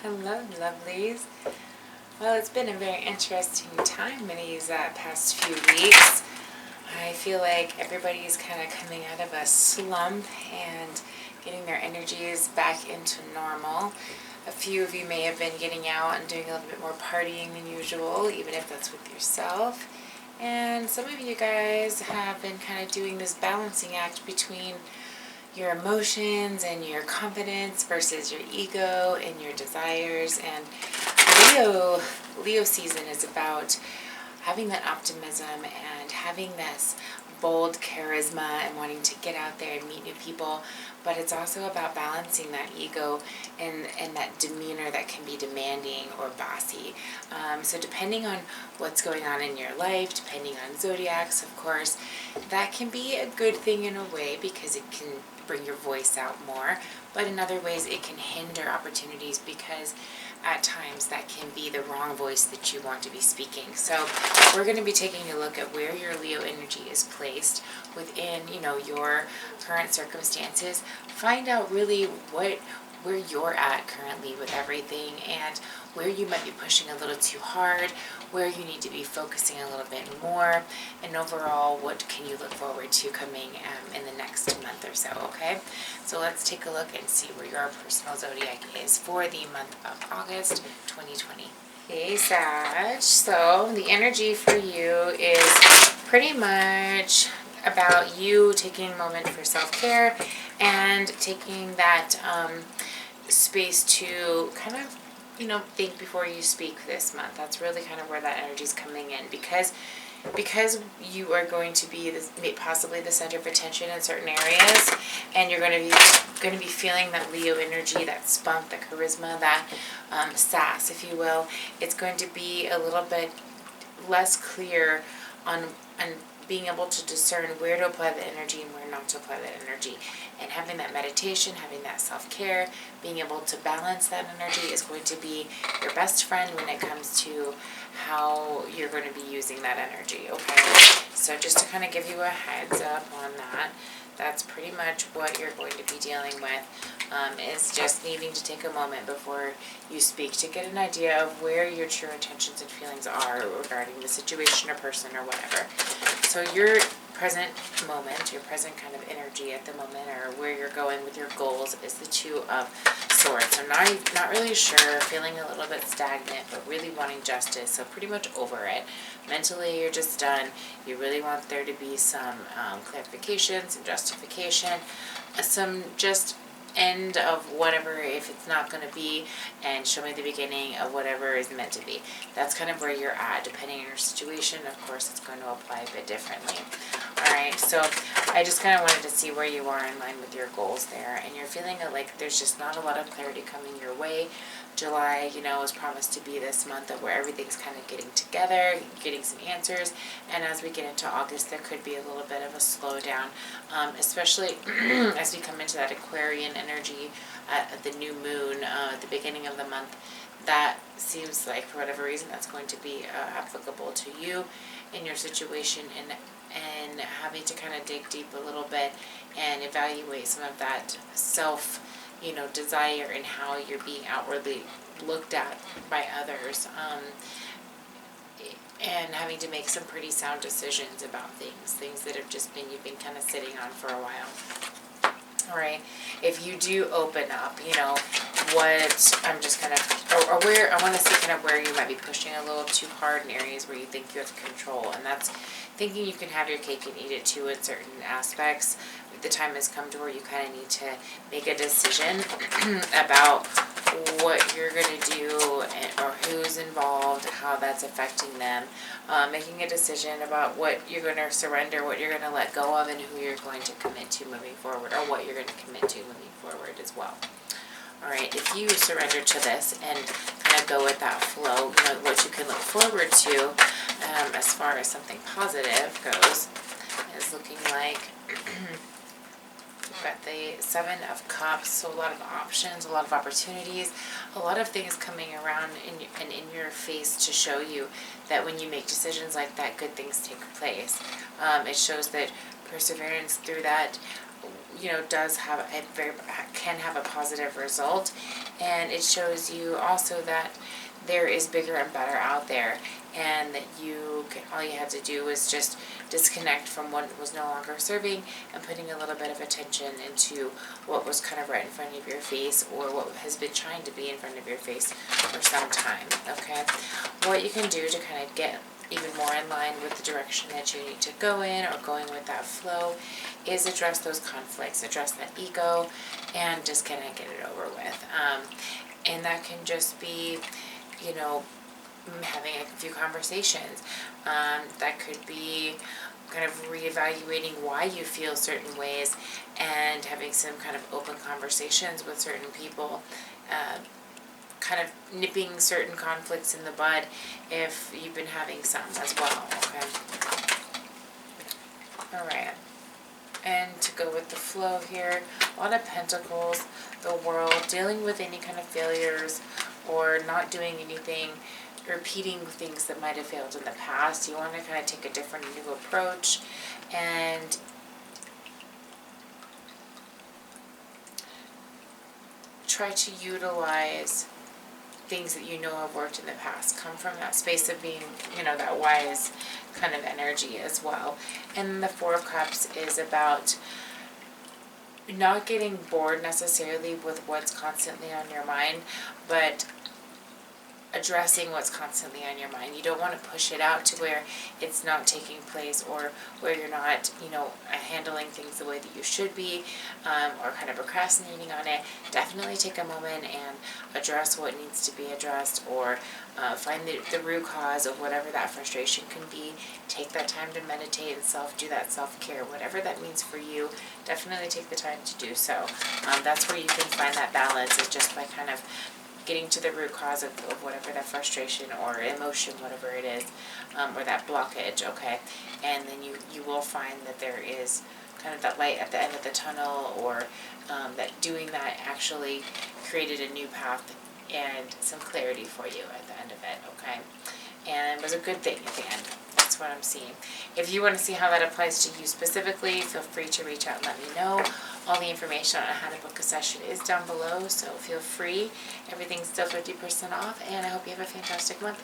Hello, lovelies. Well, it's been a very interesting time in these past few weeks. I feel like everybody's kind of coming out of a slump and getting their energies back into normal. A few of you may have been getting out and doing a little bit more partying than usual, even if that's with yourself. And some of you guys have been kind of doing this balancing act between your emotions and your confidence versus your ego and your desires. And Leo season is about having that optimism and having this bold charisma and wanting to get out there and meet new people, but it's also about balancing that ego and that demeanor that can be demanding or bossy. So depending on what's going on in your life, depending on zodiacs, of course, that can be a good thing in a way because it can bring your voice out more, but in other ways it can hinder opportunities because at times that can be the wrong voice that you want to be speaking. So we're going to be taking a look at where your Leo energy is placed within, your current circumstances. Find out really where you're at currently with everything and where you might be pushing a little too hard, where you need to be focusing a little bit more, and overall, what can you look forward to coming in the next month or so, okay? So let's take a look and see where your personal zodiac is for the month of August 2020. Okay, Sag, so the energy for you is pretty much about you taking a moment for self-care and taking that space to kind of think before you speak this month. That's really kind of where that energy is coming in because you are going to be possibly the center of attention in certain areas, and you're going to be feeling that Leo energy, that spunk, that charisma, that sass, if you will. It's going to be a little bit less clear on being able to discern where to apply the energy and where not to apply that energy. And having that meditation, having that self-care, being able to balance that energy is going to be your best friend when it comes to how you're going to be using that energy, okay? So just to kind of give you a heads up on that, that's pretty much what you're going to be dealing with, is just needing to take a moment before you speak to get an idea of where your true intentions and feelings are regarding the situation or person or whatever. So your present moment, your present kind of energy at the moment, or where you're going with your goals, is the Two of Swords. So not really sure, feeling a little bit stagnant, but really wanting justice. So pretty much over it. Mentally, you're just done. You really want there to be some clarification, some justification, some just end of whatever, if it's not going to be, and show me the beginning of whatever is meant to be. That's kind of where you're at. Depending on your situation, of course, it's going to apply a bit differently. Alright, so I just kind of wanted to see where you are in line with your goals there, and you're feeling like there's just not a lot of clarity coming your way. July, is promised to be this month of where everything's kind of getting together, getting some answers, and as we get into August, there could be a little bit of a slowdown, especially as we come into that Aquarian energy at the new moon at the beginning of the month. That seems like, for whatever reason, that's going to be applicable to you in your situation, and having to kind of dig deep a little bit and evaluate some of that self desire and how you're being outwardly looked at by others, and having to make some pretty sound decisions about things that have just you've been kind of sitting on for a while. Alright, if you do open up, what I'm just kind of, or where, I want to see kind of where you might be pushing a little too hard in areas where you think you have control, and that's thinking you can have your cake and eat it too in certain aspects. The time has come to where you kind of need to make a decision about what you're going to do or who's involved, how that's affecting them, making a decision about what you're going to surrender, what you're going to let go of, and who you're going to commit to moving forward, or what you're going to commit to moving forward as well. Alright, if you surrender to this and kind of go with that flow, what you can look forward to as far as something positive goes is looking like we've got the Seven of Cups, so a lot of options, a lot of opportunities, a lot of things coming around in your face to show you that when you make decisions like that, good things take place. It shows that perseverance through that, does have can have a positive result, and it shows you also that there is bigger and better out there, and that all you had to do was just disconnect from what was no longer serving and putting a little bit of attention into what was kind of right in front of your face, or what has been trying to be in front of your face for some time. Okay, what you can do to kind of get even more in line with the direction that you need to go in, or going with that flow, is address those conflicts, address that ego, and just kind of get it over with. And that can just be, having a few conversations. That could be kind of reevaluating why you feel certain ways, and having some kind of open conversations with certain people, kind of nipping certain conflicts in the bud if you've been having some as well. Okay. All right. And to go with the flow here, a lot of pentacles, the world, dealing with any kind of failures, or not doing anything, repeating things that might have failed in the past. You want to kind of take a different new approach, and try to utilize things that you know have worked in the past. Come from that space of being, that wise kind of energy as well. And the Four of Cups is about not getting bored necessarily with what's constantly on your mind, but addressing what's constantly on your mind. You don't want to push it out to where it's not taking place, or where you're not, handling things the way that you should be, or kind of procrastinating on it. Definitely take a moment and address what needs to be addressed, or find the root cause of whatever that frustration can be. Take that time to meditate and do that self-care, whatever that means for you. Definitely take the time to do so. That's where you can find that balance, is just by kind of getting to the root cause of whatever that frustration or emotion, whatever it is, or that blockage, okay? And then you will find that there is kind of that light at the end of the tunnel, or that doing that actually created a new path and some clarity for you at the end of it, okay? And it was a good thing at the end. That's what I'm seeing. If you want to see how that applies to you specifically, feel free to reach out and let me know. All the information on how to book a session is down below, so feel free. Everything's still 50% off, and I hope you have a fantastic month.